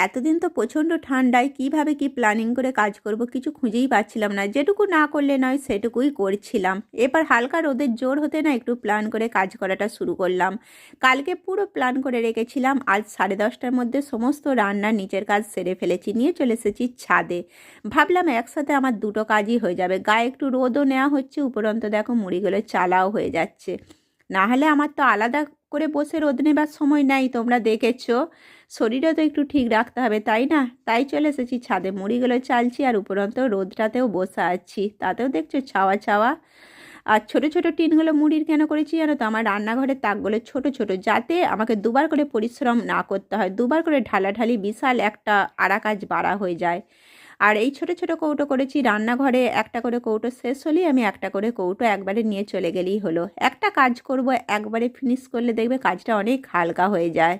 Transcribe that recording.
এতদিন তো প্রচণ্ড ঠান্ডায় কিভাবে কি প্ল্যানিং করে কাজ করব কিছু খুঁজেই পাচ্ছিলাম না। যেটুকু না করলে নয় সেটুকুই করছিলাম। এবার হালকা রোদের জোর হতে না একটু প্ল্যান করে কাজ করাটা শুরু করলাম। কালকে পুরো প্ল্যান করে রেখেছিলাম, আজ 10:30টার মধ্যে সমস্ত রান্নার নিচের কাজ সেরে ফেলেছি, নিয়ে চলে এসেছি ছাদে। ভাবলাম একসাথে আমার দুটো কাজই হয়ে যাবে, গায়ে একটু রোদও নেওয়া হচ্ছে, উপরন্ত দেখো মুড়িগুলো চালাও হয়ে যাচ্ছে। না হলে আমার তো আলাদা করে বসে রোদ নেবার সময় নাই, তোমরা দেখেছো। শরীরও তো একটু ঠিক রাখতে হবে, তাই না? তাই চলে এসেছি ছাদে, মুড়িগুলো চালছি আর উপরন্ত রোদটাতেও বসে আছি, তাতেও দেখছো ছাওয়া ছাওয়া। আর ছোট ছোট টিনগুলো মুড়ির কেন করেছি জানো তো? আমার রান্নাঘরের তাকগুলো ছোট ছোট, যাতে আমাকে দুবার করে পরিশ্রম না করতে হয়, দুবার করে ঢালাঢালি বিশাল একটা আড়া কাজ বাড়া হয়ে যায়। আর এই ছোট ছোট কৌটো করেছি রান্নাঘরে, একটা করে কৌটো শেষ হলেই আমি একটা করে কৌটো একবারে নিয়ে চলে গেলেই হলো। একটা কাজ করব একবারে ফিনিশ করলে দেখবে কাজটা অনেক হালকা হয়ে যায়।